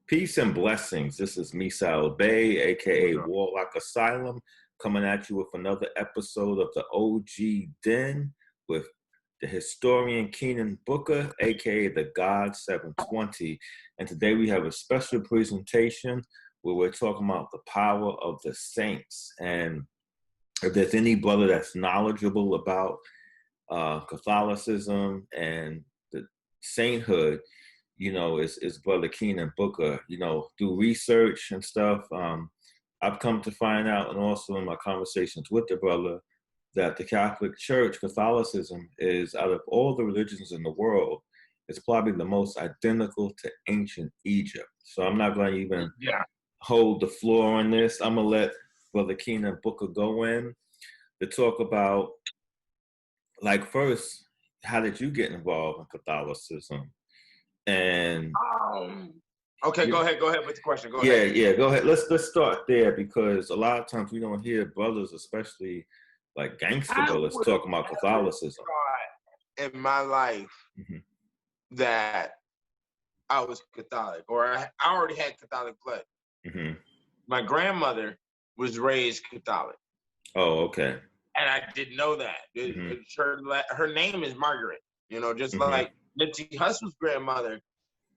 Peace and blessings. This is Misael Bey, aka Warlock Asylum, coming at you with another episode of the OG Den with the historian Keenan Booker, aka the God 720. And today we have a special presentation where we're talking about the power of the saints. And if there's any brother that's knowledgeable about Catholicism and the sainthood, is Brother Keenan Booker. Do research and stuff. I've come to find out, and also in my conversations with the brother, that the Catholic Church, Catholicism, is out of all the religions in the world, it's probably the most identical to ancient Egypt. So I'm not going to even hold the floor on this. I'm going to let Brother Keenan Booker go in to talk about, first, how did you get involved in Catholicism? And okay, go ahead with the question. Go ahead. Go ahead. Let's start there, because a lot of times we don't hear brothers, especially like gangster brothers, talking about Catholicism. In my life, that I was Catholic, or I already had Catholic blood. My grandmother was raised Catholic. Oh, okay. And I didn't know that. Her name is Margaret. Just like Nipsey Hussle's grandmother,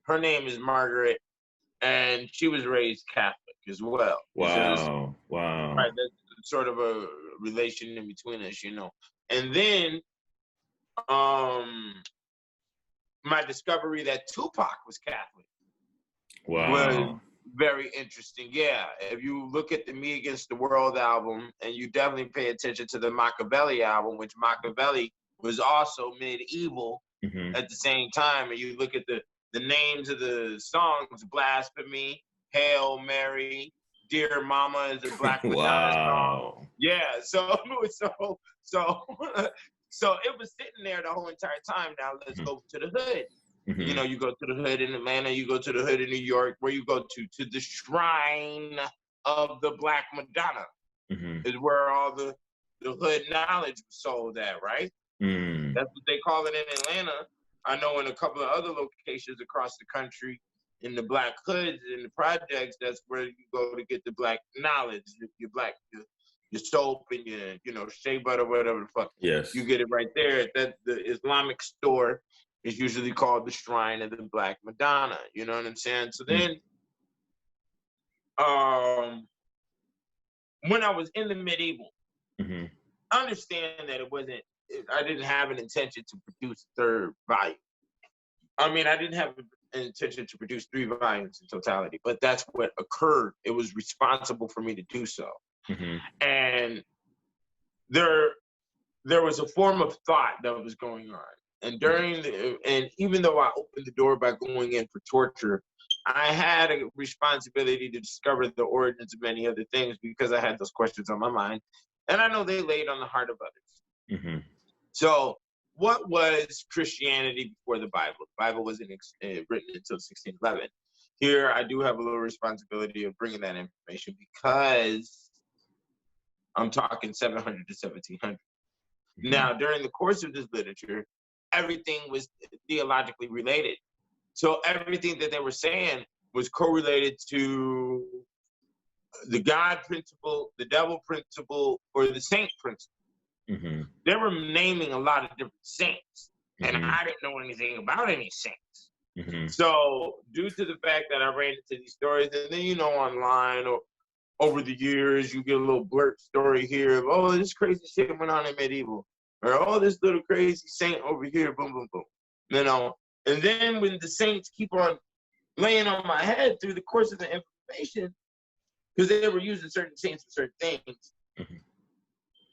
her name is Margaret, and she was raised Catholic as well. Wow. Right, that's sort of a relation in between us, And then, my discovery that Tupac was Catholic was very interesting. Yeah, if you look at the Me Against the World album, and you definitely pay attention to the Machiavelli album, which Machiavelli was also medieval at the same time, and you look at the names of the songs: Blasphemy, Hail Mary, Dear Mama is a Black Madonna song. Yeah, so it was sitting there the whole entire time. Now let's go to the hood. You go to the hood in Atlanta, you go to the hood in New York. Where you go to the shrine of the Black Madonna is where all the hood knowledge was sold at, right? That's what they call it in Atlanta. I know in a couple of other locations across the country, in the Black hoods, in the projects, that's where you go to get the Black knowledge, your soap and your shea butter, whatever the fuck. Yes. You get it right there. That the Islamic store is usually called the Shrine of the Black Madonna. You know what I'm saying? So then, when I was in the medieval, understand that I didn't have an intention to produce a third volume. I mean, I didn't have an intention to produce 3 volumes in totality, but that's what occurred. It was responsible for me to do so. And there was a form of thought that was going on. And and even though I opened the door by going in for torture, I had a responsibility to discover the origins of many other things, because I had those questions on my mind. And I know they laid on the heart of others. So what was Christianity before the Bible? The Bible wasn't written until 1611. Here, I do have a little responsibility of bringing that information, because I'm talking 700 to 1700. Now, during the course of this literature, everything was theologically related. So everything that they were saying was correlated to the God principle, the devil principle, or the saint principle. They were naming a lot of different saints, and I didn't know anything about any saints. So due to the fact that I ran into these stories, and then, online or over the years, you get a little blurt story here of, oh, this crazy shit went on in medieval, or oh, this little crazy saint over here, boom, boom, boom. And then when the saints keep on laying on my head through the course of the information, because they were using certain saints for certain things,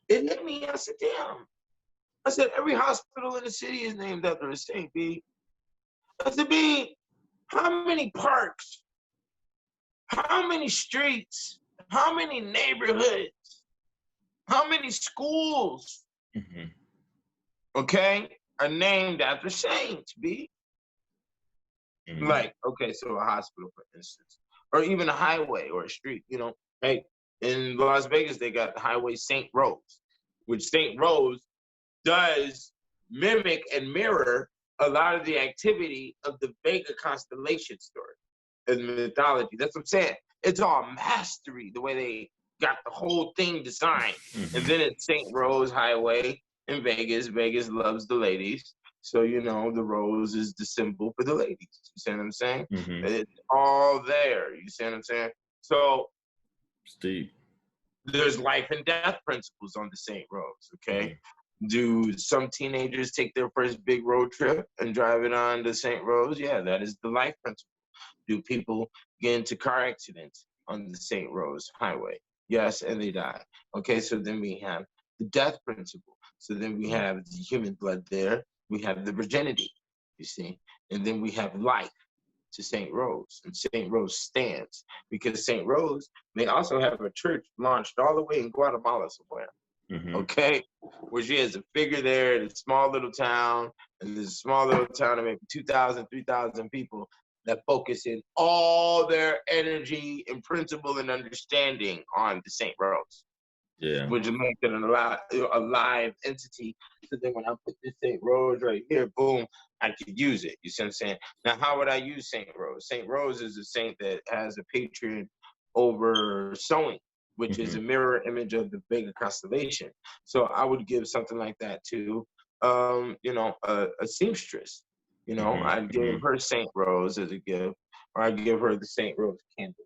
it hit me. I said, damn. I said, every hospital in the city is named after a saint, B. I said, B, how many parks, how many streets, how many neighborhoods, how many schools, okay, are named after saints, B? Okay, so a hospital, for instance, or even a highway or a street, hey, in Las Vegas, they got Highway St. Rose, which St. Rose does mimic and mirror a lot of the activity of the Vega constellation story. in mythology. That's what I'm saying. It's all mastery, the way they got the whole thing designed. And then it's St. Rose Highway in Vegas. Vegas loves the ladies. So, you know, the rose is the symbol for the ladies. You see what I'm saying? It's all there. You see what I'm saying? So, Steve, there's life and death principles on the St. Rose, okay? Do some teenagers take their first big road trip and drive it on to St. Rose? Yeah, that is the life principle. Do people get into car accidents on the St. Rose Highway? Yes, and they die. Okay, so then we have the death principle. So then we have the human blood there. We have the virginity, you see? And then we have life to St. Rose. And St. Rose stands because St. Rose, they also have a church launched all the way in Guatemala somewhere. Okay, where she has a figure there in a small little town, and there's a small little town of maybe 2,000, 3,000 people that focus in all their energy and principle and understanding on the St. Rose. Yeah. Which makes it a live entity. So then when I put this St. Rose right here, boom, I could use it. You see what I'm saying? Now, how would I use St. Rose? St. Rose is a saint that has a patron over sowing, which is a mirror image of the Vega constellation. So I would give something like that to, you know, a seamstress. You know, I'd give her St. Rose as a gift, or I'd give her the St. Rose candle.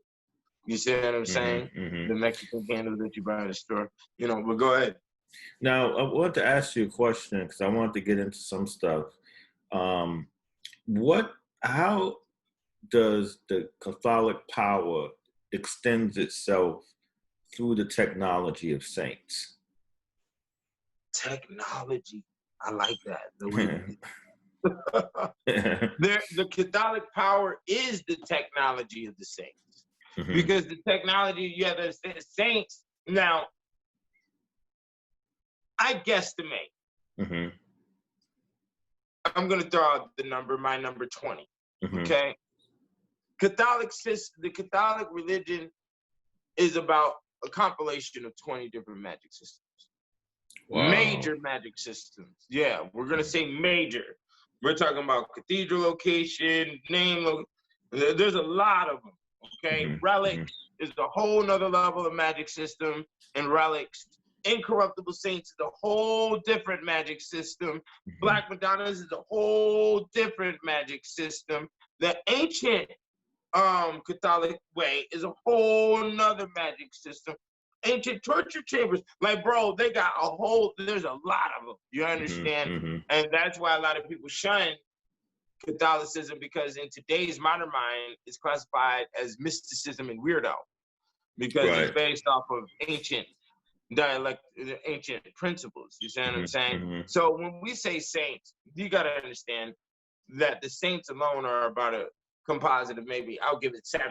You see what I'm saying? The Mexican candle that you buy at the store. You know, but go ahead. Now, I want to ask you a question because I want to get into some stuff. How does the Catholic power extends itself through the technology of saints? Technology. I like that. The Catholic power is the technology of the saints. Because the technology, the saints, now, I guesstimate. I'm going to throw out my number 20, okay? The Catholic religion is about a compilation of 20 different magic systems. Wow. Major magic systems. Yeah, we're going to say major. We're talking about cathedral location, there's a lot of them. Okay, relics is a whole nother level of magic system, and relics. Incorruptible saints is a whole different magic system. Black Madonnas is a whole different magic system. The ancient Catholic way is a whole nother magic system. Ancient torture chambers, like, bro, there's a lot of them. You understand? And that's why a lot of people shun Catholicism, because in today's modern mind, it's classified as mysticism and weirdo, because it's based off of ancient principles. You see what I'm saying? So when we say saints, you got to understand that the saints alone are about a composite of maybe, I'll give it 7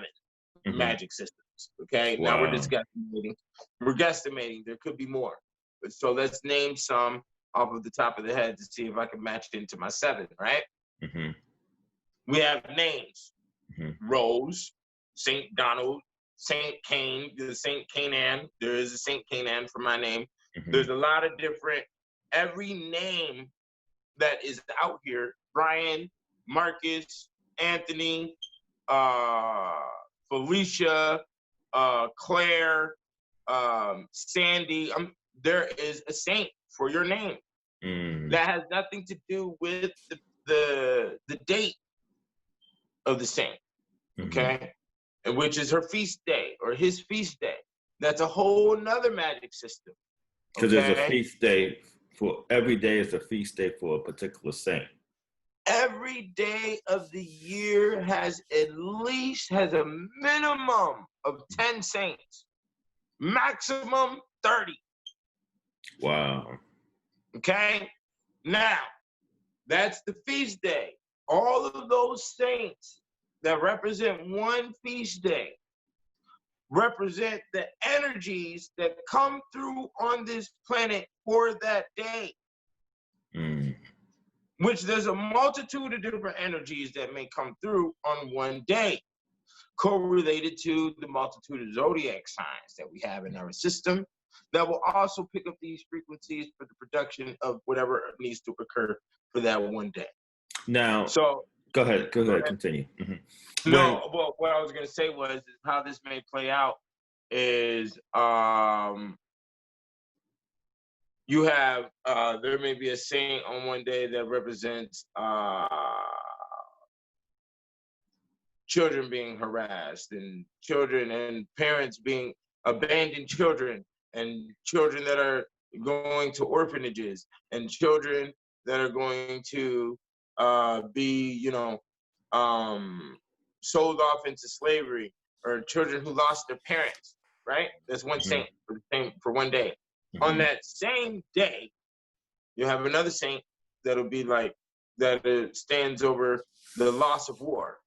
magic systems. Okay, now we're just guesstimating. We're guesstimating. There could be more. So let's name some off of the top of the head to see if I can match it into my 7, right? We have names: Rose, Saint Donald, Saint Cain, the Saint Canaan. There is a Saint Canaan for my name. There's a lot of different. Every name that is out here: Brian, Marcus, Anthony, Felicia, Claire, Sandy. There is a saint for your name. That has nothing to do with the date of the saint, okay? And which is her feast day or his feast day. That's a whole nother magic system. Because there's a feast day for every day is a feast day for a particular saint. Every day of the year has a minimum of 10 saints, maximum 30. Wow. Okay? Now, that's the feast day. All of those saints that represent one feast day represent the energies that come through on this planet for that day. Which there's a multitude of different energies that may come through on one day, correlated to the multitude of zodiac signs that we have in our system that will also pick up these frequencies for the production of whatever needs to occur for that one day. Now, so Go ahead, continue. No, well, what I was going to say was how this may play out is you have there may be a saint on one day that represents children being harassed and children and parents being abandoned children and children that are going to orphanages and children that are going to be, sold off into slavery, or children who lost their parents, right? That's one saint for one day. On that same day, you have another saint that'll be like, that stands over the loss of war.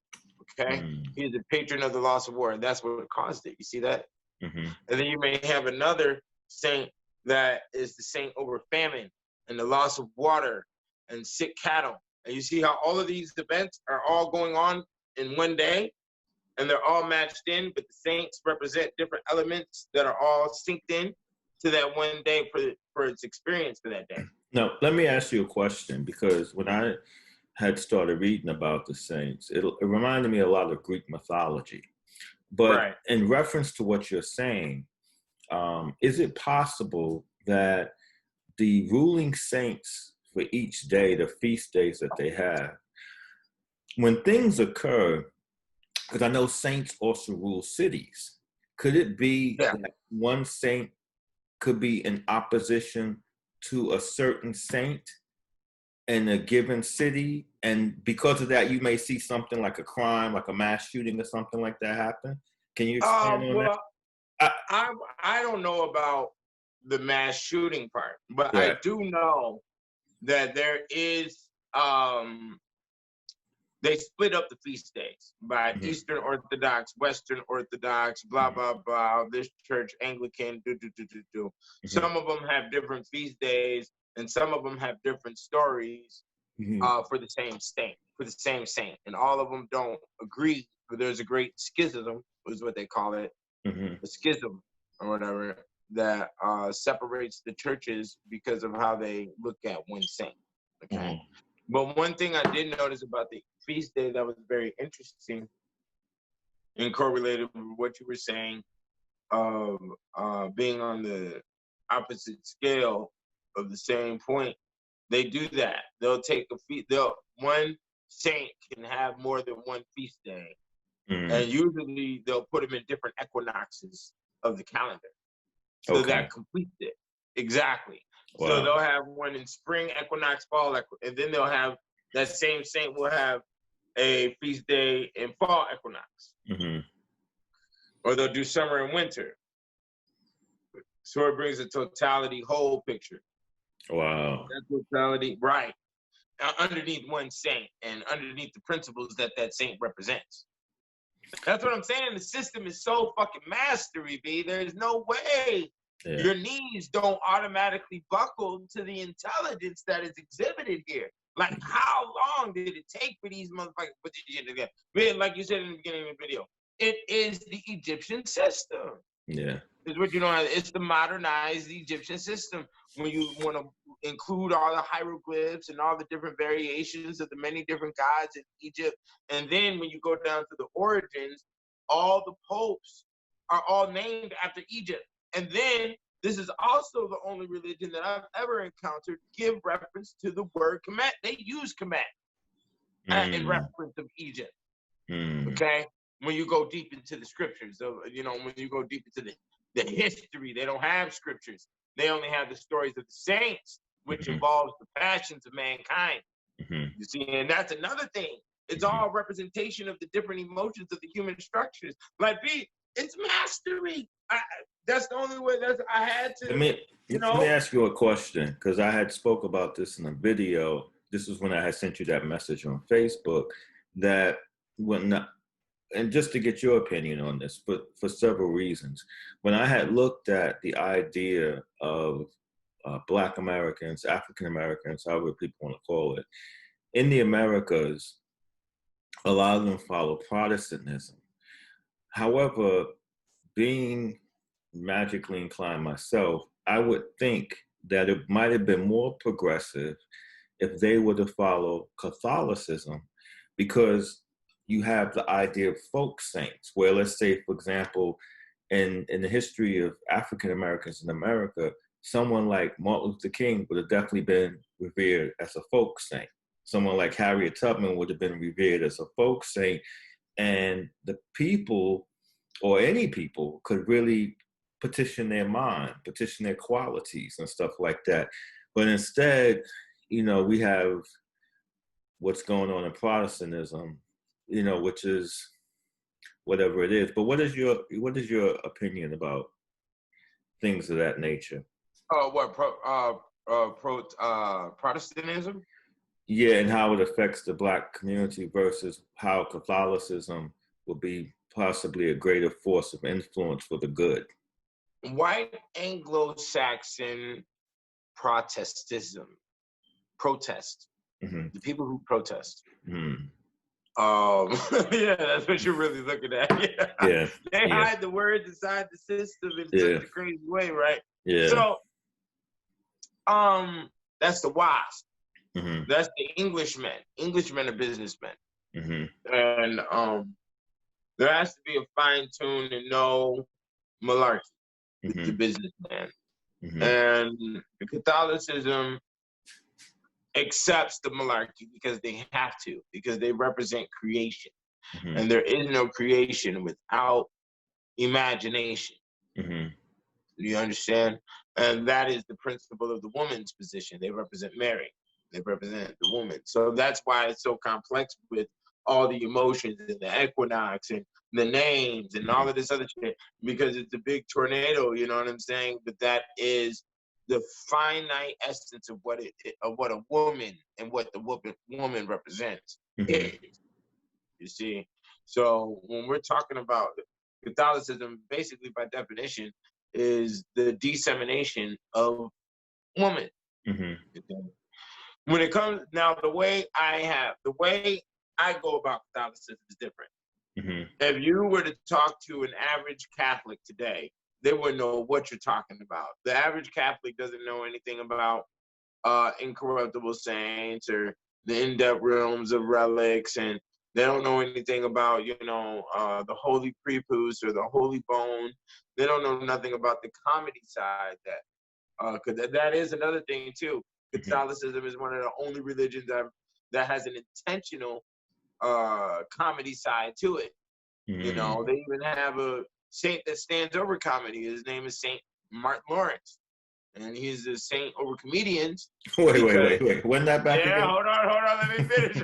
Okay, he's a patron of the loss of war, and that's what caused it. You see that? And then you may have another saint that is the saint over famine and the loss of water and sick cattle. And you see how all of these events are all going on in one day, and they're all matched in, but the saints represent different elements that are all synced in to that one day for its experience for that day. Now, let me ask you a question, because when I had started reading about the saints, it reminded me a lot of Greek mythology. But in reference to what you're saying, is it possible that the ruling saints for each day, the feast days that they have, when things occur, because I know saints also rule cities, could it be that one saint could be in opposition to a certain saint in a given city, and because of that, you may see something like a crime, like a mass shooting or something like that happen? Can you expand on that? I don't know about the mass shooting part, but I do know that there is they split up the feast days by Eastern Orthodox, Western Orthodox, blah blah blah. This church, Anglican, Some of them have different feast days, and some of them have different stories for the same saint, and all of them don't agree. But there's a great schism, is what they call it, a schism or whatever, that separates the churches because of how they look at one saint. Okay. But one thing I did notice about the feast day that was very interesting and correlated with what you were saying of being on the opposite scale of the same point, they do that. They'll take a feast. One saint can have more than one feast day, and usually they'll put them in different equinoxes of the calendar, so that completes it. Exactly. Wow. So they'll have one in spring equinox, fall equinox, and then they'll have that same saint will have a feast day in fall equinox, or they'll do summer and winter. So it brings a totality whole picture. Wow. That totality, right? Underneath one saint and underneath the principles that saint represents. That's what I'm saying. The system is so fucking mastery, B. There's no way your knees don't automatically buckle to the intelligence that is exhibited here. Like, how long did it take for these motherfuckers to put this shit together? Man, like you said in the beginning of the video, it is the Egyptian system. Yeah. Is what you know. It's the modernized Egyptian system. When you want to include all the hieroglyphs and all the different variations of the many different gods in Egypt, and then when you go down to the origins, all the popes are all named after Egypt. And then this is also the only religion that I've ever encountered give reference to the word Kemet. They use Kemet in reference of Egypt. Okay, when you go deep into the scriptures, when you go deep into the history, they don't have scriptures. They only have the stories of the saints, which involves the passions of mankind. You see, and that's another thing. It's all representation of the different emotions of the human structures. Like, it's mastery. That's the only way. I had to. Let me ask you a question, because I had spoke about this in a video. This is when I had sent you that message on Facebook. That and just to get your opinion on this, but for several reasons. When I had looked at the idea of Black Americans, African Americans, however people want to call it, in the Americas, a lot of them follow Protestantism. However, being magically inclined myself, I would think that it might have been more progressive if they were to follow Catholicism, because you have the idea of folk saints, where let's say, for example, in the history of African Americans in America, someone like Martin Luther King would have definitely been revered as a folk saint. Someone like Harriet Tubman would have been revered as a folk saint. And the people, or any people, could really petition their mind, petition their qualities and stuff like that. But instead, we have what's going on in Protestantism, which is whatever it is. But what is your opinion about things of that nature? Protestantism? Yeah, and how it affects the Black community versus how Catholicism will be possibly a greater force of influence for the good. White Anglo-Saxon Protestantism. Protest. Mm-hmm. The people who protest. Mm-hmm. Yeah, that's what you're really looking at. Yeah. They hide the words inside the system in such a crazy way, right? Yeah. So, that's the WASP. Mm-hmm. That's the Englishmen. Englishmen are businessmen. Mm-hmm. And there has to be a fine tune and no malarkey with the businessman. Mm-hmm. And the Catholicism accepts the malarkey because they have to, because they represent creation. Mm-hmm. And there is no creation without imagination. Mm-hmm. Do you understand? And that is the principle of the woman's position. They represent Mary. They represent the woman. So that's why it's so complex with all the emotions and the equinox and the names and all of this other shit, because it's a big tornado, you know what I'm saying? But that is the finite essence of what a woman and what the woman represents. Mm-hmm. You see? So when we're talking about Catholicism, basically by definition, is the dissemination of woman. Mm-hmm. When it comes now, the way I go about Catholicism is different. Mm-hmm. If you were to talk to an average Catholic today, they wouldn't know what you're talking about. The average Catholic doesn't know anything about incorruptible saints or the in-depth realms of relics, and they don't know anything about, the holy prepuce or the holy bone. They don't know nothing about the comedy side because that is another thing too. Catholicism is one of the only religions that has an intentional comedy side to it. Mm-hmm. They even have a saint that stands over comedy. His name is Saint Martin Lawrence, and he's a saint over comedians. Wait. When that back again? Yeah, hold on, let me finish.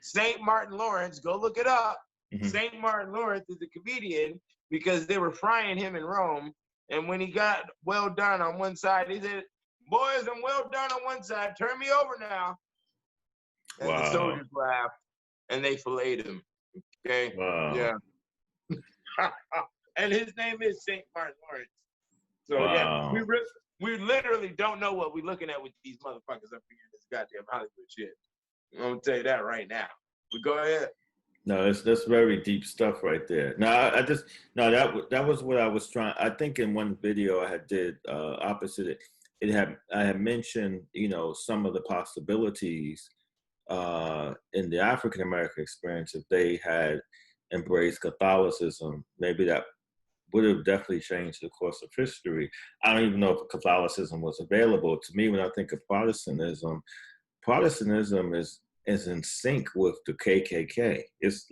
Saint Martin Lawrence, go look it up. Mm-hmm. Saint Martin Lawrence is a comedian because they were frying him in Rome. And when he got well done on one side, he said, "Boys, I'm well done on one side. Turn me over now." And the soldiers laughed, and they filleted him. Okay? Wow. Yeah. And his name is Saint Martin Lawrence. So, yeah, we literally don't know what we're looking at with these motherfuckers up here in this goddamn Hollywood shit. I'm going to tell you that right now. But go ahead. No, that's very deep stuff right there. Now, that was what I was trying. I think in one video I did opposite it. I had mentioned some of the possibilities in the African American experience. If they had embraced Catholicism, maybe that would have definitely changed the course of history. I don't even know if Catholicism was available. To me, when I think of Protestantism is in sync with the KKK. It's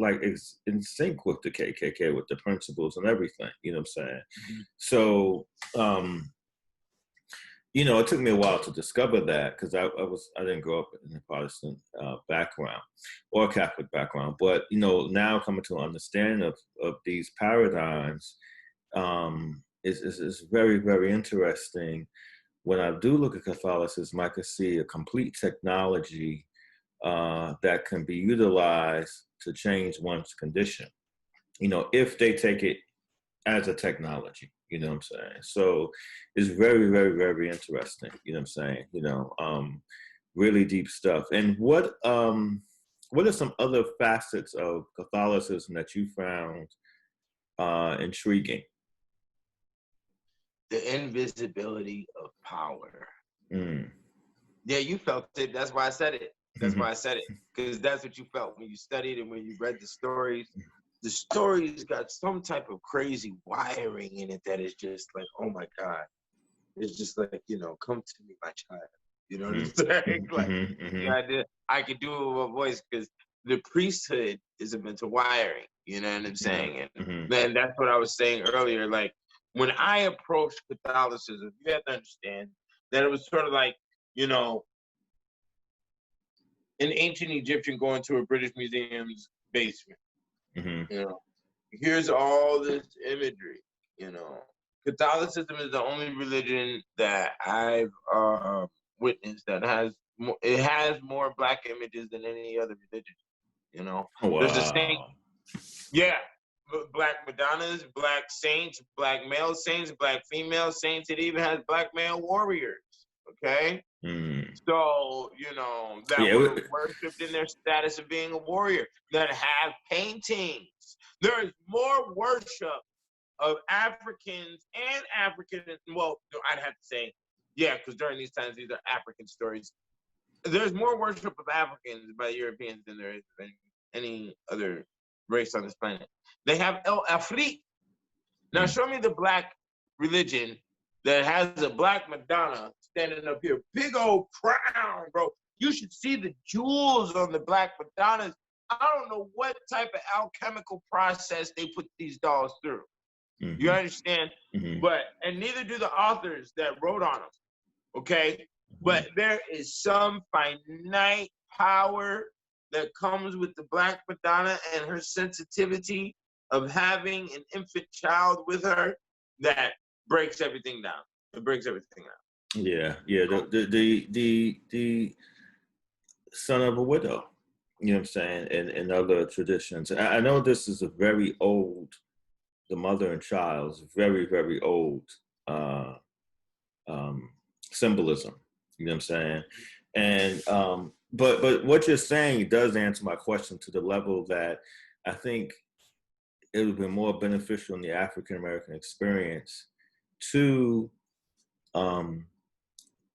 in sync with the KKK, with the principles and everything. You know what I'm saying? Mm-hmm. So, it took me a while to discover that because I didn't grow up in a Protestant background or Catholic background. But, now coming to an understanding of these paradigms is very, very interesting. When I do look at Catholicism, I can see a complete technology that can be utilized to change one's condition, if they take it as a technology, you know what I'm saying? So it's very, very, very interesting, you know what I'm saying? Really deep stuff. And what are some other facets of Catholicism that you found intriguing? The invisibility of power. Mm. Yeah, you felt it. That's why I said it. That's why I said it, because that's what you felt when you studied and when you read the stories. The stories got some type of crazy wiring in it that is just like, oh my God. It's just like, come to me, my child. You know what I'm saying? Like, the idea I could do it with my voice, because the priesthood is a mental wiring. You know what I'm saying? And then that's what I was saying earlier. Like, when I approached Catholicism, you have to understand that it was sort of like, an ancient Egyptian going to a British museum's basement. Here's all this imagery. Catholicism is the only religion that I've witnessed that has more Black images than any other religion. Oh, wow. There's a saint, Black Madonnas, Black saints, Black male saints, Black female saints. It even has Black male warriors. Okay. So, that were worshipped in their status of being a warrior, that have paintings. There is more worship of Africans and Africans. Well, I'd have to say, because during these times, these are African stories. There's more worship of Africans by Europeans than there is of any other race on this planet. They have El Afri. Now, show me the Black religion that has a Black Madonna standing up here. Big old crown, bro. You should see the jewels on the Black Madonnas. I don't know what type of alchemical process they put these dolls through. You understand? And neither do the authors that wrote on them. Okay? But there is some finite power that comes with the Black Madonna and her sensitivity of having an infant child with her that breaks everything down. It breaks everything down. Yeah. The son of a widow, you know what I'm saying, and other traditions. I know this is a very old, the mother and child's very, very old symbolism, you know what I'm saying? And but what you're saying does answer my question to the level that I think it would have been more beneficial in the African American experience to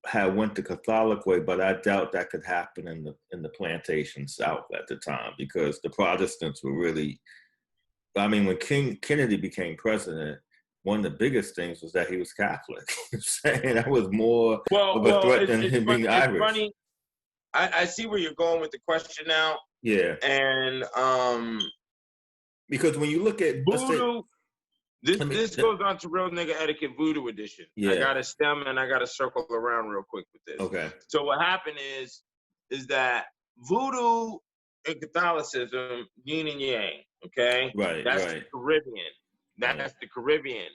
have went the Catholic way, but I doubt that could happen in the plantation South at the time, because the Protestants were really, I mean, when Kennedy became president, one of the biggest things was that he was Catholic. Saying that was more of a threat than him being Irish. Funny. I see where you're going with the question now. Yeah. And because when you look at voodoo, this goes on to Real Nigga Etiquette Voodoo Edition. Yeah. I got a stem and I got to circle around real quick with this. Okay. So what happened is that voodoo and Catholicism, yin and yang. Okay. Right. That's the Caribbean. That's the Caribbean.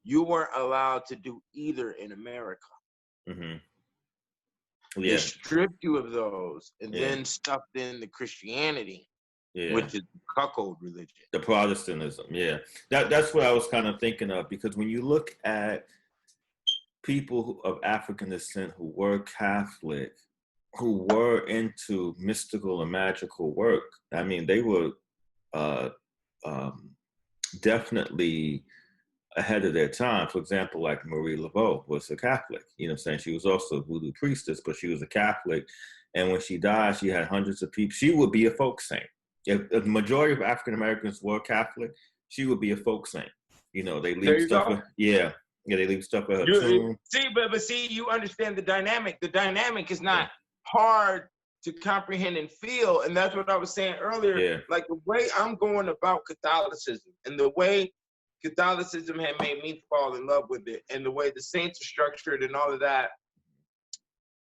You weren't allowed to do either in America. Yeah. They stripped you of those and then stuffed in the Christianity, which is the cuckold religion. The Protestantism, yeah. That's what I was kind of thinking of, because when you look at people of African descent who were Catholic, who were into mystical and magical work, I mean, they were definitely ahead of their time. For example, like Marie Laveau was a Catholic, you know what I'm saying? She was also a voodoo priestess, but she was a Catholic. And when she died, she had hundreds of people. She would be a folk saint. If the majority of African Americans were Catholic, she would be a folk saint. You know, they leave stuff. They leave stuff at her tomb. See, you understand the dynamic. The dynamic is not hard to comprehend and feel, and that's what I was saying earlier. Yeah. Like the way I'm going about Catholicism, and the way Catholicism had made me fall in love with it, and the way the saints are structured and all of that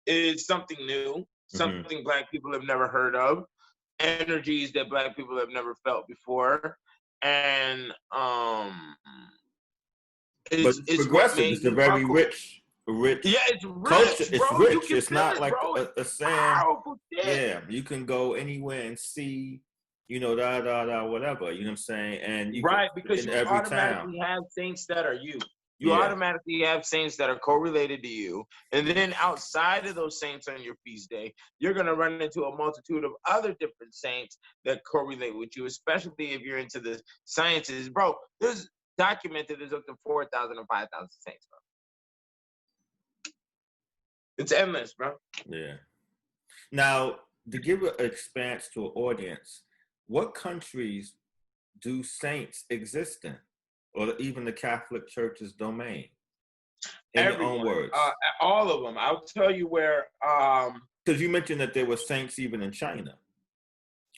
is something new, something Black people have never heard of, energies that Black people have never felt before, and it's progressive. It's a very rich. Yeah, it's rich, culture. It's bro. rich. It's not like a saying. Yeah, you can go anywhere and see, you know, whatever. You know what I'm saying? And because you automatically have saints that are you. You automatically have saints that are correlated to you. And then outside of those saints on your feast day, you're going to run into a multitude of other different saints that correlate with you, especially if you're into the sciences. Bro, there's documented there's up to 4,000 or 5,000 saints, bro. It's endless, bro. Yeah. Now, to give an expanse to an audience, what countries do saints exist in, or even the Catholic Church's domain? In your own Everyone, words, all of them. I'll tell you where. Because you mentioned that there were saints even in China,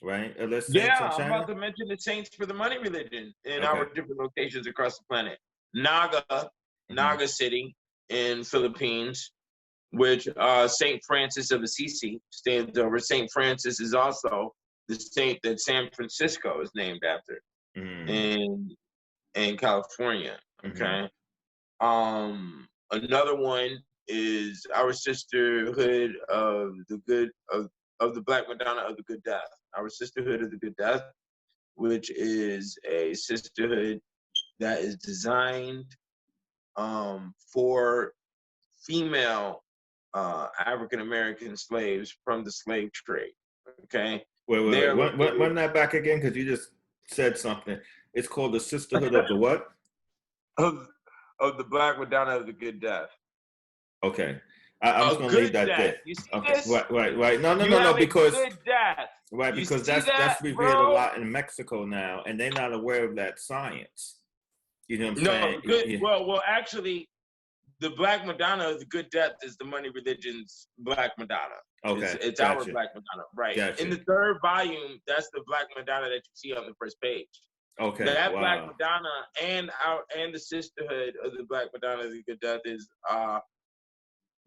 right? Are there Yeah, saints in I'm China? about to mention the saints for the money religion in Okay. our different locations across the planet. Naga, Naga City in Philippines, which Saint Francis of Assisi stands over. Saint Francis is also the saint that San Francisco is named after in California. Okay. Another one is our sisterhood of the Black Madonna of the Good Death. Our sisterhood of the Good Death, which is a sisterhood that is designed for female African American slaves from the slave trade. Okay. Wait. Run that back again, because you just said something. It's called the Sisterhood of the what? Of the Black Madonna of the Good Death. Okay. I'm just gonna leave that death. there. You see Okay. this? Right. No. Because good death. Right, You because see that's revealed bro? a lot in Mexico now, and they're not aware of that science. You know what I'm saying? Good. Yeah. Well, actually, the Black Madonna of the Good Death is the money religion's Black Madonna. Okay, it's our Black Madonna, right? Gotcha. In the third volume, that's the Black Madonna that you see on the first page. Okay, that Black Madonna and the sisterhood of the Black Madonna of the Good Death is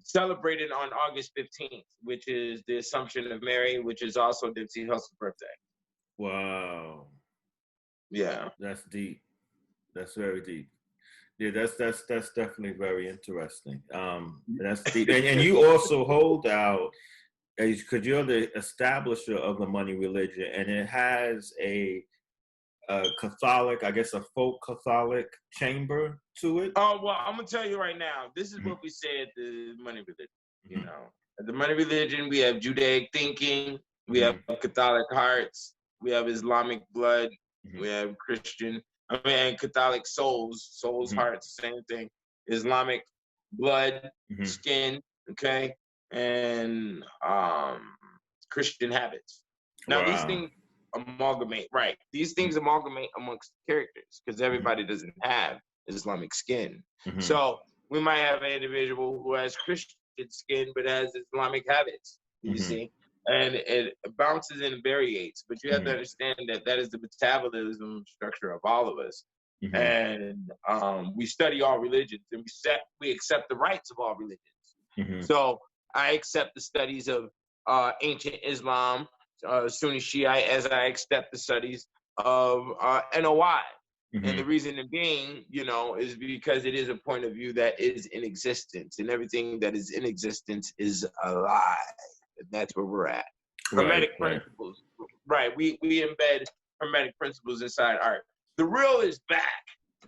celebrated on August 15th, which is the Assumption of Mary, which is also Nipsey Hussle's birthday. Wow. Yeah. That's deep. That's very deep. Yeah, that's definitely very interesting. That's deep. And you also hold out, because you're the establisher of the money religion, and it has a Catholic, I guess, a folk Catholic chamber to it. Oh, well, I'm gonna tell you right now. This is what we say at the money religion. You know, at the money religion, we have Judaic thinking, we have Catholic hearts, we have Islamic blood, we have Christian. And Catholic souls, hearts, same thing. Islamic blood, skin, okay, and Christian habits. Now these things amalgamate, right? These things amalgamate amongst characters because everybody doesn't have Islamic skin. So we might have an individual who has Christian skin but has Islamic habits, you see? And it bounces and variates, but you have to understand that that is the metabolism structure of all of us. And we study all religions, and we accept the rights of all religions. So I accept the studies of ancient Islam, Sunni Shiite, as I accept the studies of NOI. And the reason being, you know, is because it is a point of view that is in existence, and everything that is in existence is alive. And that's where we're at. Hermetic principles. Right. We embed Hermetic principles inside art. The real is back.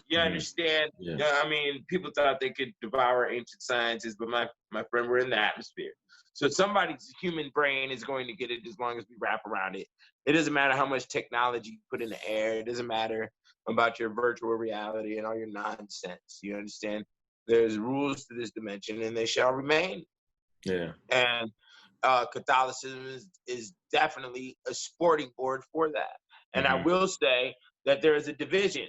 You understand? Yeah. I mean, people thought they could devour ancient sciences, but my friend, we're in the atmosphere. So somebody's human brain is going to get it as long as we wrap around it. It doesn't matter how much technology you put in the air. It doesn't matter about your virtual reality and all your nonsense. You understand? There's rules to this dimension, and they shall remain. Yeah. And Catholicism is definitely a sporting board for that. And I will say that there is a division,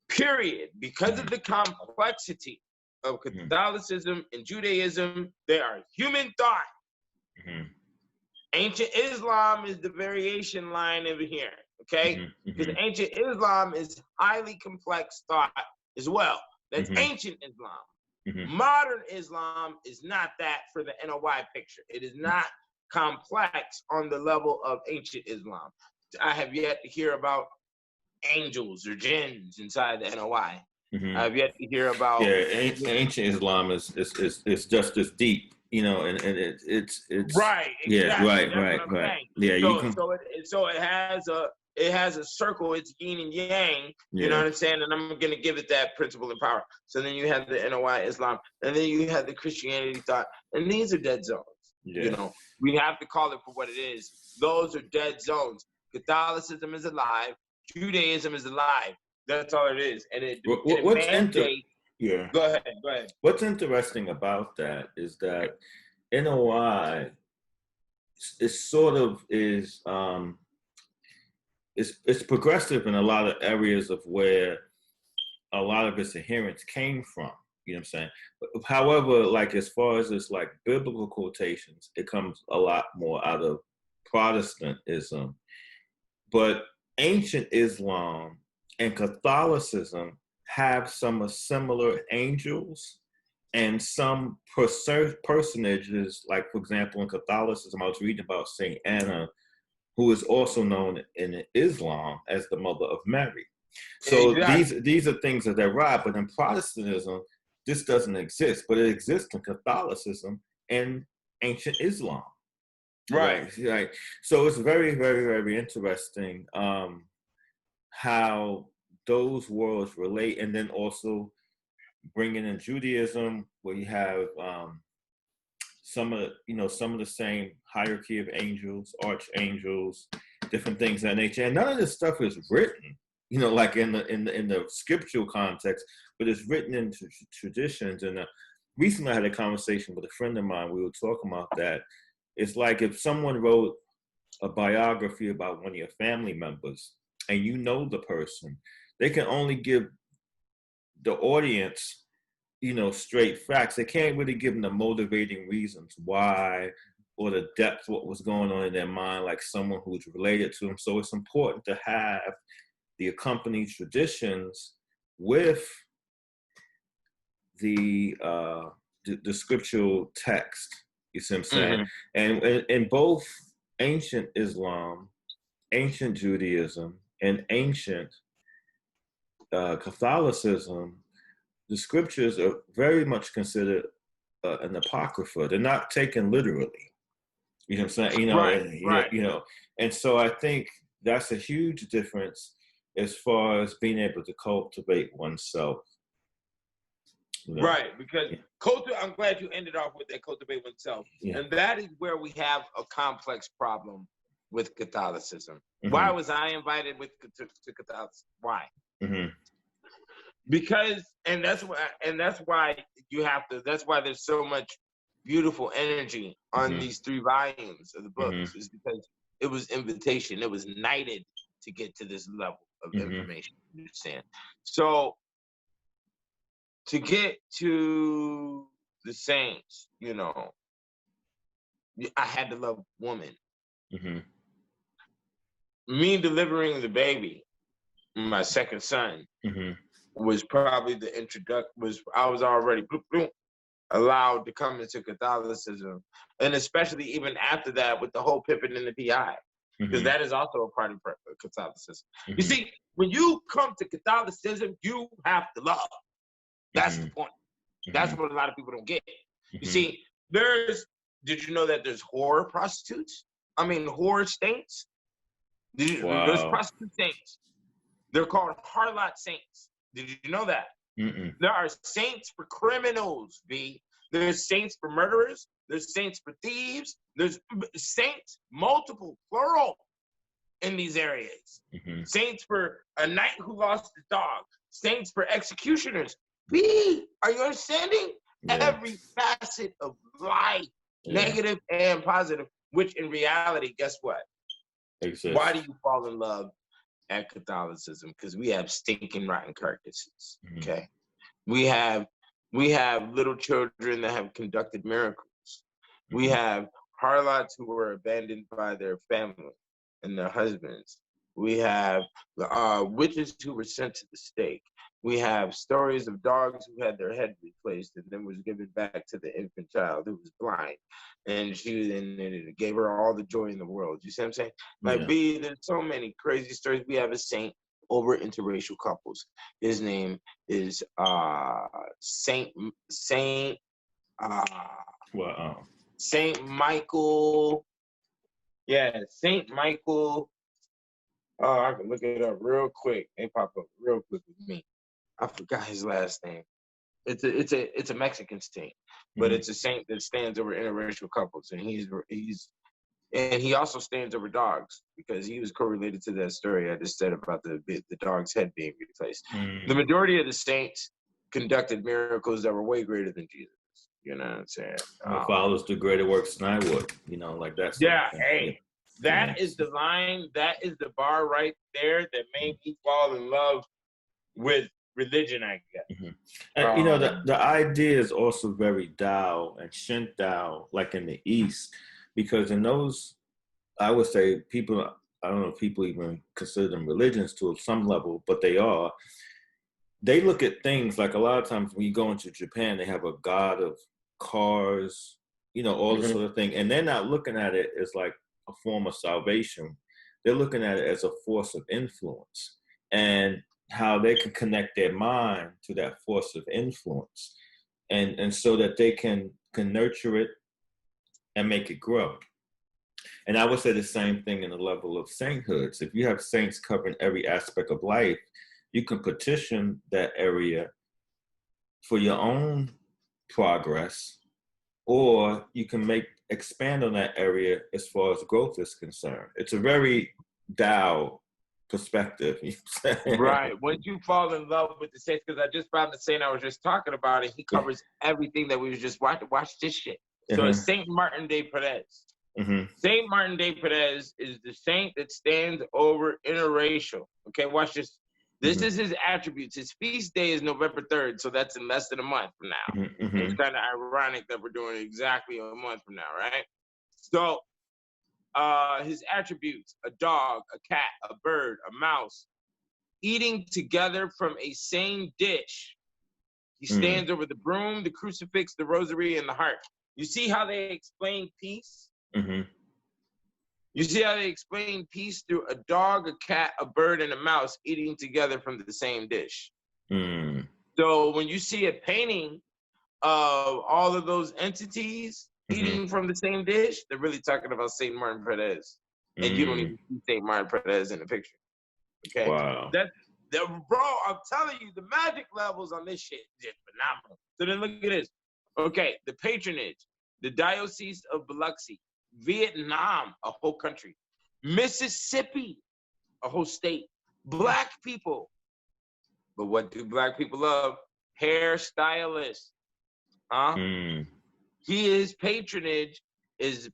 period, because of the complexity of Catholicism and Judaism. They are human thought. Ancient Islam is the variation line over here, okay? Because ancient Islam is highly complex thought as well. That's ancient Islam. Modern Islam is not that for the NOI picture. It is not complex on the level of ancient Islam. I have yet to hear about angels or jinns inside the NOI. I have yet to hear about ancient Islam is just as deep, you know, and it's right. Exactly. Right. Yeah, so it has a circle. It's yin and yang. You know what I'm saying? And I'm gonna give it that principle and power. So then you have the NOI Islam, and then you have the Christianity thought, and these are dead zones. You know, we have to call it for what it is. Those are dead zones. Catholicism is alive. Judaism is alive. That's all it is. And what's Go ahead. What's interesting about that is that NOI it sort of is it's progressive in a lot of areas of where a lot of its adherents came from. You know what I'm saying? However, like as far as it's like biblical quotations, it comes a lot more out of Protestantism. But ancient Islam and Catholicism have some similar angels and some personages, like for example, in Catholicism, I was reading about Saint Anna, who is also known in Islam as the Mother of Mary. So Exactly. these are things that are right, but in Protestantism, this doesn't exist, but it exists in Catholicism and ancient Islam. Right. Right. So it's very, very, very interesting how those worlds relate, and then also bringing in Judaism, where you have some of the same hierarchy of angels, archangels, different things of that nature, and none of this stuff is written, like in the scriptural context, but it's written into traditions. And recently, I had a conversation with a friend of mine. We were talking about that. It's like if someone wrote a biography about one of your family members, and you know the person, they can only give the audience straight facts. They can't really give them the motivating reasons why, or the depth of what was going on in their mind, like someone who's related to them. So it's important to have the accompanying traditions with the scriptural text. You see what I'm saying? Mm-hmm. And in both ancient Islam, ancient Judaism, and ancient Catholicism, the scriptures are very much considered an apocrypha. They're not taken literally. You know what I'm saying? Right. And so I think that's a huge difference as far as being able to cultivate oneself. Right, because I'm glad you ended off with that, cultivate oneself. Yeah. And that is where we have a complex problem with Catholicism. Mm-hmm. Why was I invited to Catholicism? Why? Mm-hmm. Because, and that's why that's why there's so much beautiful energy on these 3 volumes of the books, is because it was invitation. It was knighted to get to this level of information. You understand? So to get to the saints, I had to love woman. Mm-hmm. Me delivering the baby, my second son, was probably the introduction. I was already allowed to come into Catholicism, and especially even after that with the whole Pippin and the PI, because that is also a part of Catholicism. You see, when you come to Catholicism, you have to love. That's the point. That's what a lot of people don't get. You see, did you know that there's whore prostitutes? I mean, whore saints? There's prostitute saints. They're called harlot saints. Did you know that? There are saints for criminals, B. There's saints for murderers. There's saints for thieves. There's saints, multiple, plural, in these areas. Saints for a knight who lost his dog. Saints for executioners. B, are you understanding? Yeah. Every facet of life, negative and positive, which in reality, guess what? Exists. Why do you fall in love at Catholicism? Because we have stinking rotten carcasses. Okay, we have little children that have conducted miracles. We have harlots who were abandoned by their family and their husbands. We have witches who were sent to the stake. We have stories of dogs who had their head replaced and then was given back to the infant child who was blind, and it gave her all the joy in the world. You see what I'm saying? Like, B, there's so many crazy stories. We have a saint over interracial couples. His name is Saint Michael. Yeah, Saint Michael. Oh, I can look it up real quick. They pop up real quick with me. I forgot his last name. It's a Mexican saint, but it's a saint that stands over interracial couples, and he also stands over dogs, because he was correlated to that story I just said about the dog's head being replaced. The majority of the saints conducted miracles that were way greater than Jesus. You know what I'm saying? It follows the greater works than I would, like that sort Yeah, of thing. hey, that is the line, that is the bar right there that made me fall in love with religion, I guess. Mm-hmm. And the idea is also very Tao and Shin Tao, like in the East, because in those, I would say people, I don't know if people even consider them religions to some level, but they are. They look at things like a lot of times when you go into Japan, they have a god of cars, all this sort of thing. And they're not looking at it as like a form of salvation. They're looking at it as a force of influence and how they can connect their mind to that force of influence. And so that they can nurture it and make it grow. And I would say the same thing in the level of sainthoods. If you have saints covering every aspect of life, you can petition that area for your own progress, or you can expand on that area as far as growth is concerned. It's a very Tao perspective. Right. Once you fall in love with the saints, because I just found the saint I was just talking about, and he covers everything that we was just watching. Watch this shit. So it's Saint Martin de Perez. Saint Martin de Perez is the saint that stands over interracial. Okay, watch this. This is his attributes. His feast day is November 3rd, so that's in less than a month from now. It's kind of ironic that we're doing it exactly a month from now, right? So his attributes: a dog, a cat, a bird, a mouse, eating together from a same dish. He stands over the broom, the crucifix, the rosary, and the heart. You see how they explain peace? You see how they explain peace through a dog, a cat, a bird, and a mouse eating together from the same dish. So when you see a painting of all of those entities eating from the same dish, they're really talking about Saint Martin Perez. And you don't even see Saint Martin Perez in the picture. Okay? Wow. Bro, I'm telling you, the magic levels on this shit is phenomenal. So then look at this. Okay, the patronage, the Diocese of Biloxi, Vietnam, a whole country, Mississippi, a whole state, Black people. But what do Black people love? Hairstylists. His patronage is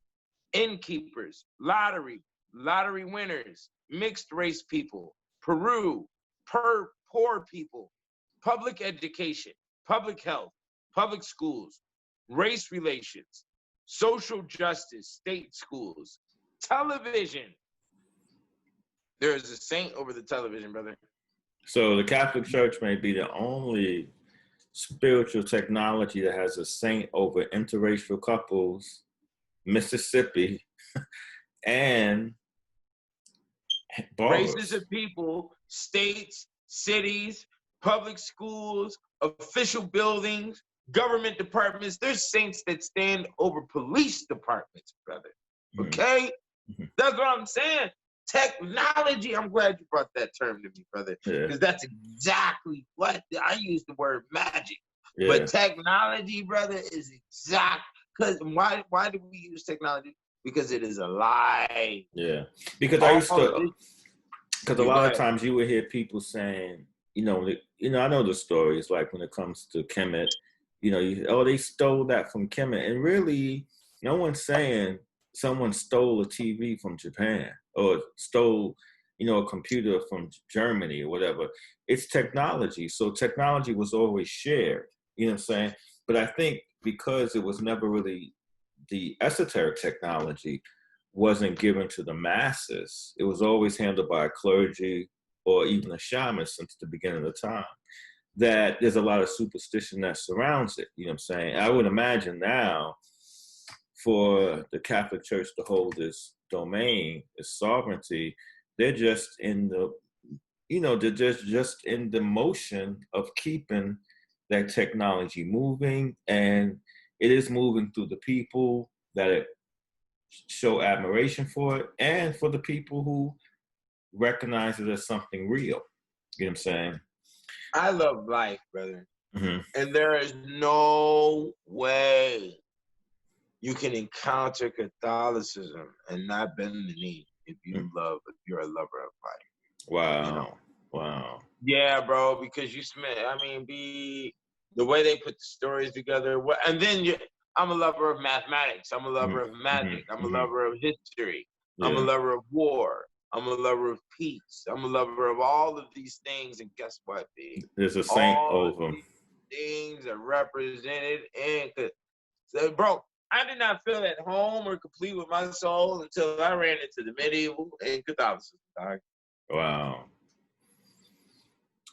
innkeepers, lottery winners, mixed race people, Peru, poor people, public education, public health, public schools, race relations, social justice, state schools, television. There is a saint over the television, brother. So the Catholic Church may be the only spiritual technology that has a saint over interracial couples, Mississippi, and barbers. Races of people, states, cities, public schools, official buildings, government departments. There's saints that stand over police departments, brother. Okay? That's what I'm saying. Technology. I'm glad you brought that term to me, brother. Because that's exactly what I use the word magic. But technology, brother, is exact. Because why do we use technology? Because it is alive. Yeah. Because I used to. Because a lot of times you would hear people saying, I know the stories, like when it comes to Kemet, they stole that from Kemet. And really, no one's saying someone stole a TV from Japan or stole, a computer from Germany or whatever. It's technology. So technology was always shared, you know what I'm saying? But I think because it was never really the esoteric technology wasn't given to the masses. It was always handled by a clergy or even a shaman since the beginning of the time. That there's a lot of superstition that surrounds it. You know what I'm saying? I would imagine now for the Catholic Church to hold this domain, this sovereignty, they're just in the, they're just in the motion of keeping that technology moving, and it is moving through the people that show admiration for it and for the people who recognize it as something real. You know what I'm saying? I love life, brother. And there is no way you can encounter Catholicism and not bend the knee if you're a lover of life. Wow. Wow. Yeah, bro, because the way they put the stories together. And then I'm a lover of mathematics. I'm a lover of magic. I'm a lover of history. I'm a lover of war. I'm a lover of peace. I'm a lover of all of these things. And guess what, B? There's a saint over them. Things are represented in. So, bro, I did not feel at home or complete with my soul until I ran into the medieval and Catholicism. Wow.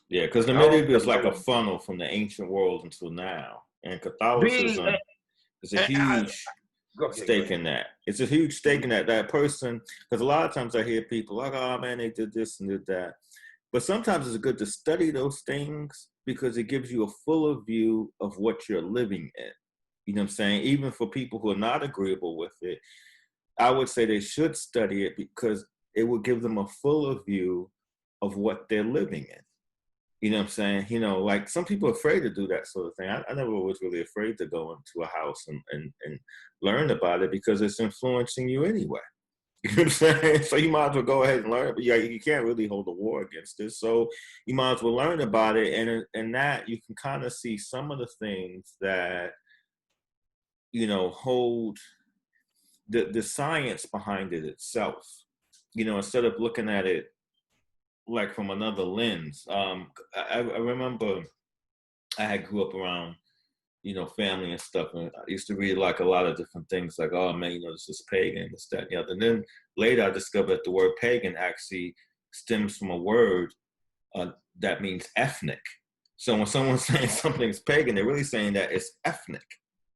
Yeah, because the medieval is like a funnel from the ancient world until now. And Catholicism is a huge stake in that. It's a huge stake in that person, because a lot of times I hear people like, oh man, they did this and did that. But sometimes it's good to study those things because it gives you a fuller view of what you're living in. You know what I'm saying? Even for people who are not agreeable with it, I would say they should study it because it will give them a fuller view of what they're living in. You know what I'm saying? You know, like some people are afraid to do that sort of thing. I never was really afraid to go into a house and learn about it because it's influencing you anyway. You know what I'm saying? So you might as well go ahead and learn. But yeah, you can't really hold a war against it. So you might as well learn about it. And in that, you can kind of see some of the things that, you know, hold the science behind it itself. You know, instead of looking at it like from another lens. I remember I had grew up around, you know, family and stuff, and I used to read like a lot of different things, like, oh man, you know, this is pagan, this, that, and the other. And then later I discovered that the word pagan actually stems from a word that means ethnic. So when someone's saying something's pagan, they're really saying that it's ethnic.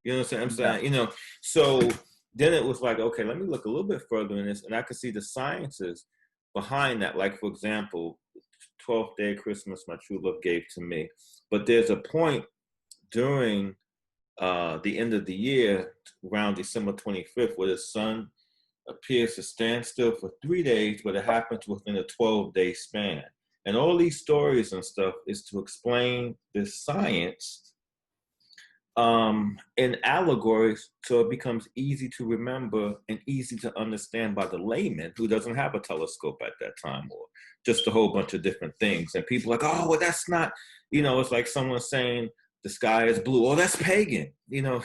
You know what I'm saying? You know, so then it was like, okay, let me look a little bit further in this, and I could see the sciences behind that. Like, for example, 12th day of Christmas, my true love gave to me. But there's a point during the end of the year, around December 25th, where the sun appears to stand still for 3 days, but it happens within a 12-day span. And all these stories and stuff is to explain this science in allegories, so it becomes easy to remember and easy to understand by the layman who doesn't have a telescope at that time, or just a whole bunch of different things. And people are like, oh, well, that's not, you know, it's like someone saying the sky is blue. Oh, that's pagan, you know.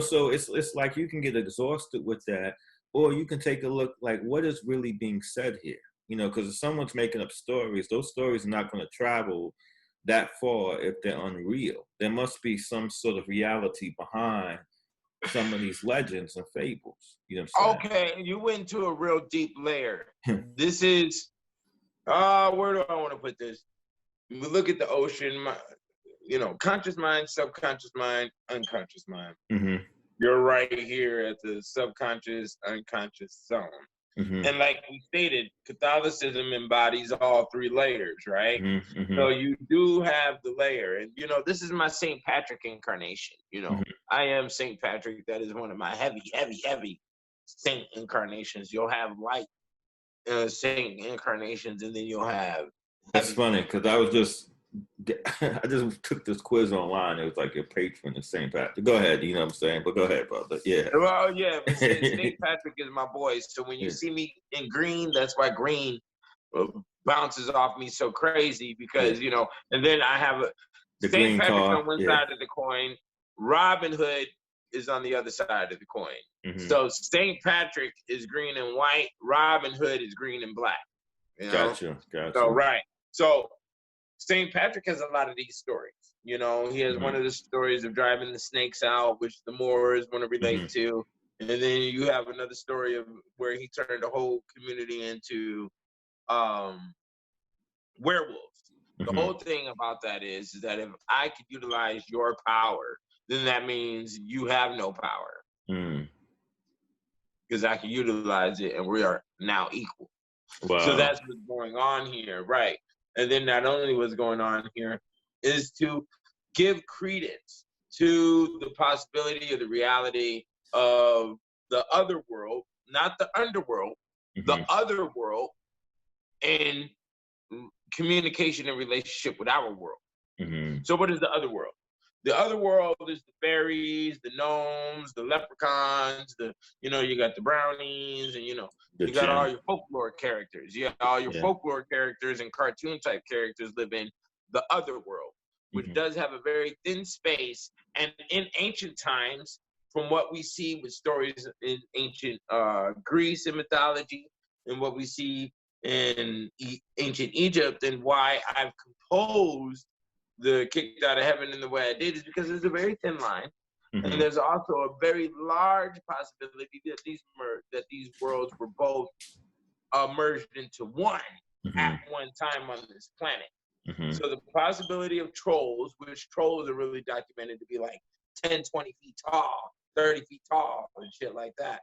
So it's like you can get exhausted with that, or you can take a look like what is really being said here, you know, because if someone's making up stories, those stories are not going to travel that far if they're unreal. There must be some sort of reality behind some of these legends and fables. You know what I'm saying? Okay, you went to a real deep layer. This is, where do I want to put this? We look at the ocean, you know, conscious mind, subconscious mind, unconscious mind. Mm-hmm. You're right here at the subconscious, unconscious zone. Mm-hmm. And like we stated, Catholicism embodies all three layers, right? Mm-hmm, mm-hmm. So you do have the layer. And, you know, this is my St. Patrick incarnation. You know, I am St. Patrick. That is one of my heavy saint incarnations. You'll have light saint incarnations, and then you'll have... That's funny, because I just took this quiz online. It was like your patron is St. Patrick. Go ahead, you know what I'm saying? But go ahead, brother. Yeah. Well, yeah, but St. Patrick is my boy. So when you see me in green, that's why green bounces off me so crazy, because, you know, and then I have St. Patrick on one side of the coin, Robin Hood is on the other side of the coin. Mm-hmm. So St. Patrick is green and white, Robin Hood is green and black. You know? Gotcha. So, right. So St. Patrick has a lot of these stories. You know, he has one of the stories of driving the snakes out, which the Moors want to relate to. And then you have another story of where he turned the whole community into werewolves. The whole thing about that is that if I could utilize your power, then that means you have no power. Because I can utilize it and we are now equal. Wow. So that's what's going on here, right? And then not only what's going on here is to give credence to the possibility or the reality of the other world, not the underworld, the other world, and communication and relationship with our world. So what is the other world? The other world is the fairies, the gnomes, the leprechauns, you know, you got the brownies, and, you know, you got all your folklore characters. You got all your folklore characters and cartoon type characters live in the other world. which does have a very thin space. And in ancient times, from what we see with stories in ancient Greece and mythology, and what we see in ancient Egypt, and why I've composed the Kicked Out of Heaven in the way I did, is because there's a very thin line. And there's also a very large possibility that these worlds were both merged into one at one time on this planet. So the possibility of trolls, which trolls are really documented to be like 10, 20 feet tall, 30 feet tall, and shit like that,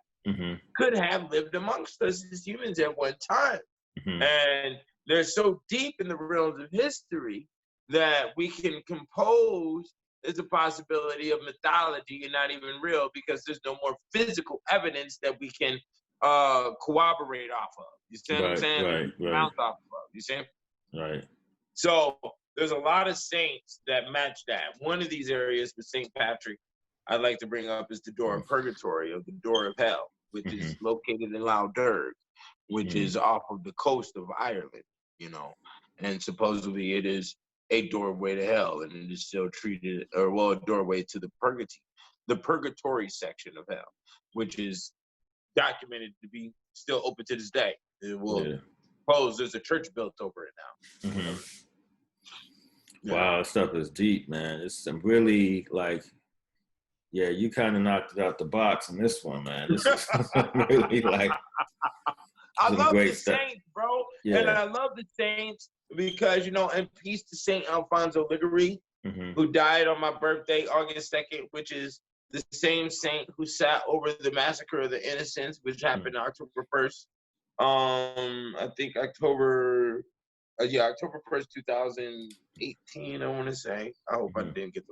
could have lived amongst us as humans at one time. And they're so deep in the realms of history that we can compose as a possibility of mythology and not even real, because there's no more physical evidence that we can corroborate off of. You see what I'm saying? Bounce off of. You see? Right. So there's a lot of saints that match that. One of these areas with St. Patrick I'd like to bring up is the door of purgatory, or the door of hell, which is located in Loudurg, which is off of the coast of Ireland, you know, and supposedly it is a doorway to hell, and it is still treated, or well, a doorway to the purgatory section of hell, which is documented to be still open to this day. It will suppose there's a church built over it now. Wow, stuff is deep, man. It's some really you kind of knocked it out the box in this one, man. This is really I love the saints, bro. Yeah. And I love the saints because, you know, and peace to Saint Alfonso Liguri, who died on my birthday, August 2nd, which is the same saint who sat over the massacre of the innocents, which happened October 1st. I think October 1st, 2018, I want to say. I hope I didn't get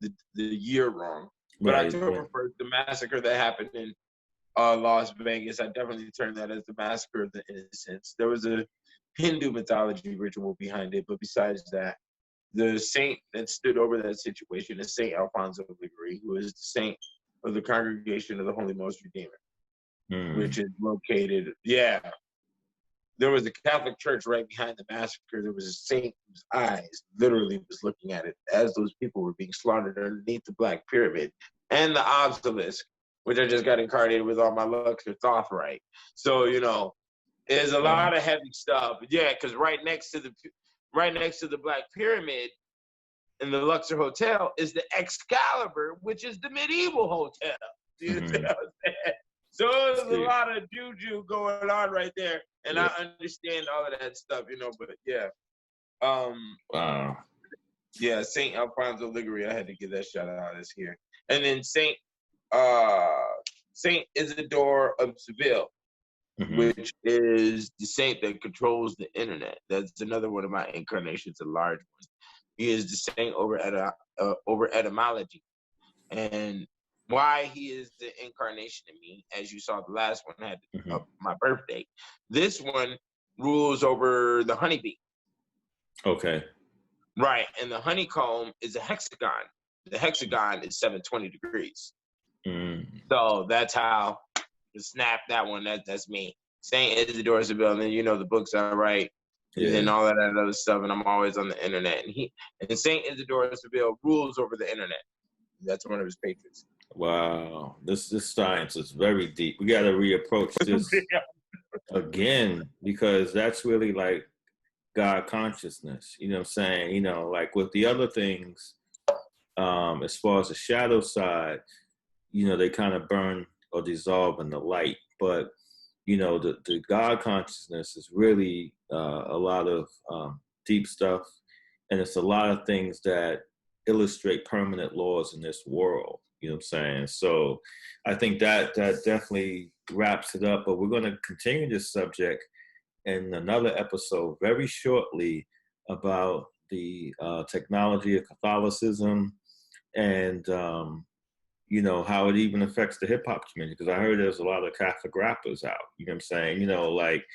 the year wrong. But October 1st, the massacre that happened in Las Vegas, I definitely termed that as the massacre of the innocents. There was a Hindu mythology ritual behind it, but besides that, the saint that stood over that situation is Saint Alfonso Liguri, who is the saint of the Congregation of the Holy Most Redeemer, which is located, there was a Catholic church right behind the massacre. There was a saint whose eyes literally was looking at it as those people were being slaughtered underneath the Black Pyramid and the obelisk, which I just got incarnated with all my Luxor Thothright. So, you know, there's a lot of heavy stuff. Yeah, because right next to the Black Pyramid in the Luxor Hotel is the Excalibur, which is the medieval hotel. You know what I'm saying? So there's a lot of juju going on right there, and I understand all of that stuff, you know. But wow. Yeah, Saint Alfonso Liguri, I had to give that shout out this here, and then Saint Isidore of Seville, which is the saint that controls the internet. That's another one of my incarnations, a large one. He is the saint over etymology, and why he is the incarnation of me. As you saw, the last one had my birthday. This one rules over the honeybee. Okay. Right, and the honeycomb is a hexagon. The hexagon is 720 degrees. So that's how to snap that one. That's me. Saint Isidore Seville, and then you know the books I write and all that other stuff, and I'm always on the internet. And Saint Isidore Seville rules over the internet. That's one of his patrons. Wow, this science is very deep. We got to reapproach this again, because that's really like God consciousness. You know what I'm saying? You know, like with the other things, as far as the shadow side, you know, they kind of burn or dissolve in the light. But, you know, the God consciousness is really a lot of deep stuff. And it's a lot of things that illustrate permanent laws in this world. You know what I'm saying? So I think that definitely wraps it up. But we're going to continue this subject in another episode very shortly about the technology of Catholicism and, you know, how it even affects the hip hop community. Because I heard there's a lot of Catholic rappers out. You know what I'm saying? You know, like,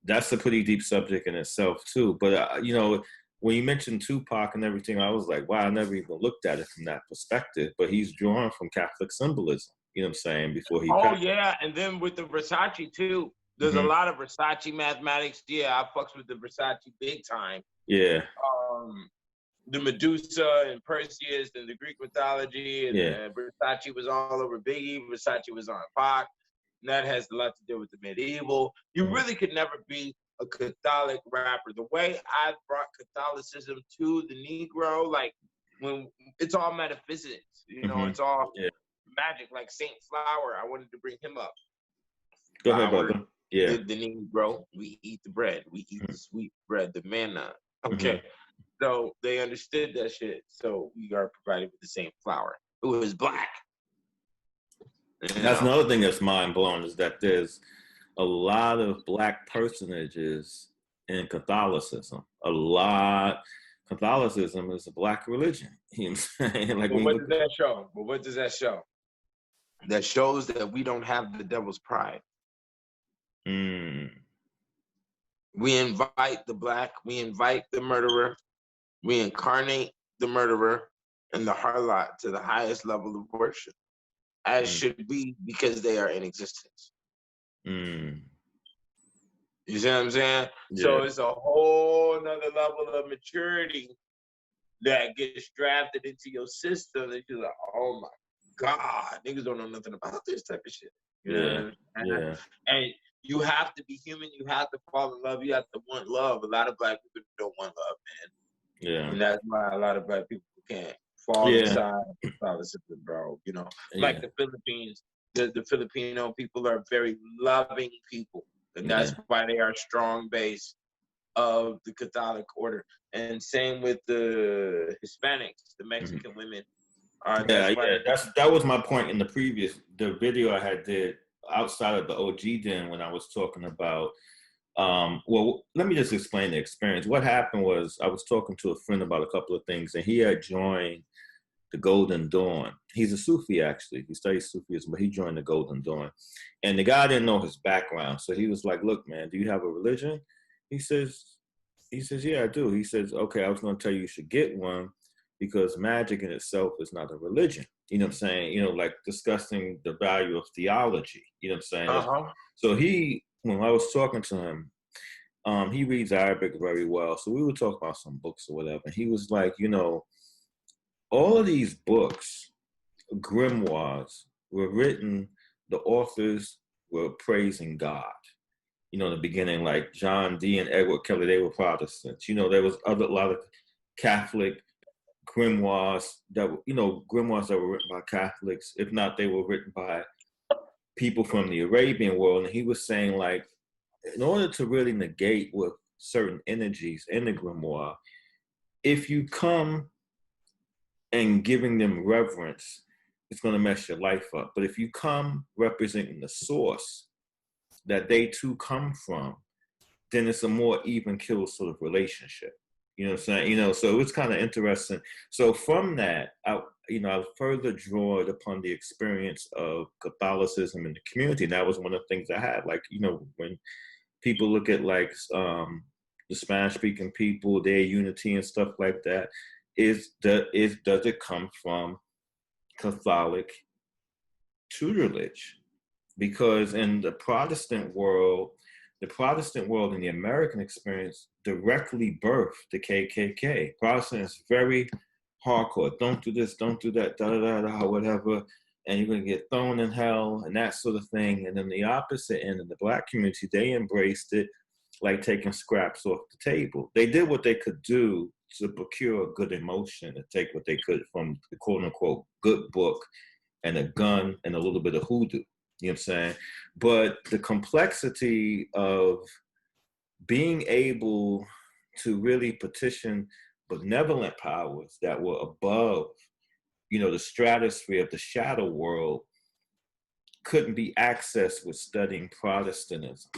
that's a pretty deep subject in itself, too. But, you know, when you mentioned Tupac and everything, I was like, wow, I never even looked at it from that perspective. But he's drawn from Catholic symbolism, you know what I'm saying, before he passed. Yeah, and then with the Versace, too. There's a lot of Versace mathematics. Yeah, I fucks with the Versace big time. Yeah. the Medusa and Perseus and the Greek mythology, and Versace was all over Biggie. Versace was on Pac. And that has a lot to do with the medieval. You really could never be a Catholic rapper. The way I brought Catholicism to the Negro, like when it's all metaphysics, you know, it's all magic. Like Saint Flower, I wanted to bring him up. Go ahead, brother. Yeah. The Negro, we eat the bread. We eat the sweet bread, the manna. Okay. So they understood that shit. So we are provided with the same flour. Who is black. That's another thing that's mind blowing, is that there's a lot of black personages in Catholicism. Catholicism is a black religion. You know what I'm saying? Like, but what does that show? But what does that show? That shows that we don't have the devil's pride. We invite the black, we invite the murderer, we incarnate the murderer and the harlot to the highest level of worship, as should be, because they are in existence. You see what I'm saying? Yeah. So it's a whole nother level of maturity that gets drafted into your system that you're like, oh my God, niggas don't know nothing about this type of shit. You know what I mean? Yeah. And you have to be human. You have to fall in love. You have to want love. A lot of black people don't want love, man. Yeah. And that's why a lot of black people can't fall inside Catholicism, bro. You know, like the Philippines, the Filipino people are very loving people. And that's why they are strong base of the Catholic order. And same with the Hispanics, the Mexican women. That was my point in the video I had did outside of the OG den, when I was talking about, well, let me just explain the experience. What happened was, I was talking to a friend about a couple of things, and he had joined the Golden Dawn. He's a Sufi, actually. He studies Sufism, but he joined the Golden Dawn. And the guy didn't know his background. So he was like, look, man, do you have a religion? He says, yeah, I do. He says, okay, I was going to tell you should get one, because magic in itself is not a religion. You know what I'm saying? You know, like discussing the value of theology. You know what I'm saying? So when I was talking to him, he reads Arabic very well. So we would talk about some books or whatever. And he was like, you know, all of these books, grimoires, were written, the authors were praising God. You know, in the beginning, like John Dee and Edward Kelly, they were Protestants. You know, there was a lot of Catholic grimoires that were written by Catholics. If not, they were written by people from the Arabian world. And he was saying, like, in order to really negate with certain energies in the grimoire, if you come and giving them reverence, it's going to mess your life up. But if you come representing the source that they too come from, then it's a more even kill sort of relationship. You know what I'm saying? You know, so it's kind of interesting. So from that, I further draw it upon the experience of Catholicism in the community. And that was one of the things I had. Like, you know, when people look at like the Spanish-speaking people, their unity and stuff like that, does it come from Catholic tutelage? Because in the Protestant world and the American experience directly birthed the KKK. Protestant is very hardcore. Don't do this, don't do that, whatever, and you're going to get thrown in hell and that sort of thing. And then the opposite end, in the black community, they embraced it like taking scraps off the table. They did what they could do to procure a good emotion, to take what they could from the quote-unquote good book and a gun and a little bit of hoodoo. You know what I'm saying? But the complexity of being able to really petition benevolent powers that were above, you know, the stratosphere of the shadow world couldn't be accessed with studying Protestantism.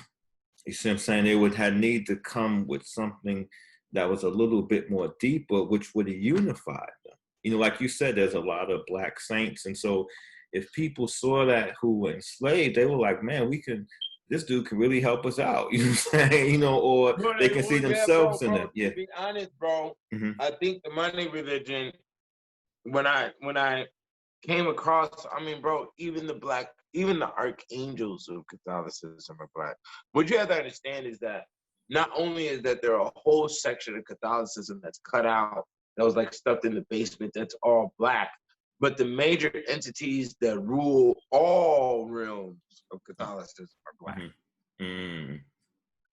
You see what I'm saying? They would have need to come with something that was a little bit more deeper, which would have unified them. You know, like you said, there's a lot of black saints. And so if people saw that who were enslaved, they were like, man, this dude can really help us out. You know what I'm saying? You know, or they can see themselves in it. Yeah. To be honest, bro, I think the money religion, when I came across, I mean, bro, even the archangels of Catholicism are black. What you have to understand is that not only is that there a whole section of Catholicism that's cut out that was like stuffed in the basement that's all black. But the major entities that rule all realms of Catholicism are black.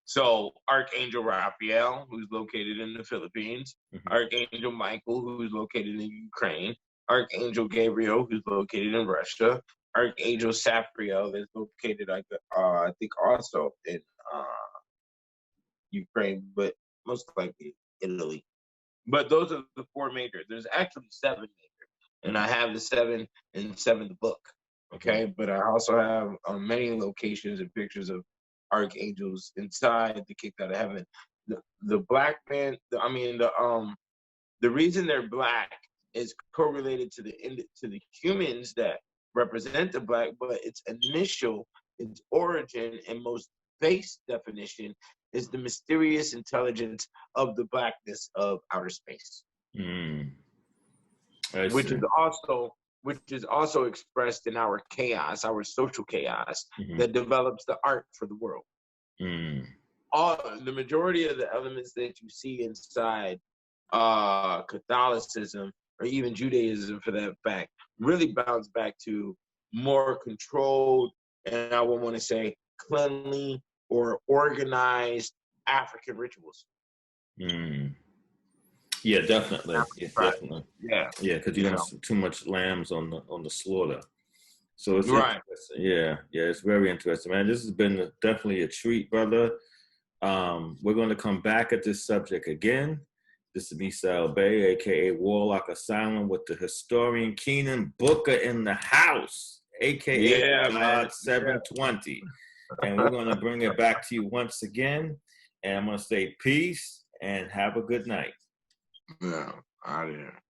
So Archangel Raphael, who's located in the Philippines, Archangel Michael, who's located in Ukraine, Archangel Gabriel, who's located in Russia, Archangel Saphriel, that's located, I think, also in Ukraine, but most likely Italy. But those are the 4 major. There's actually 7 major, and I have the 7 in 7th book. Okay, but I also have many locations and pictures of archangels inside the Kicked Out of Heaven. The black man, the reason they're black is correlated to the humans that represent the black, but its origin, and most base definition is the mysterious intelligence of the blackness of outer space, which is also expressed in our chaos, our social chaos that develops the art for the world. The majority of the elements that you see inside Catholicism, or even Judaism for that fact, really bounce back to more controlled, and I would want to say cleanly or organized African rituals. Yeah, definitely. Definitely. Yeah, because you don't see too much lambs on the slaughter. So it's right. Interesting. Yeah, it's very interesting, man. This has been definitely a treat, brother. We're going to come back at this subject again. This is Misael Bey, aka Warlock Asylum, with the historian Keenan Booker in the house, aka Lad 720. And we're going to bring it back to you once again. And I'm going to say peace and have a good night. Yeah, out of here.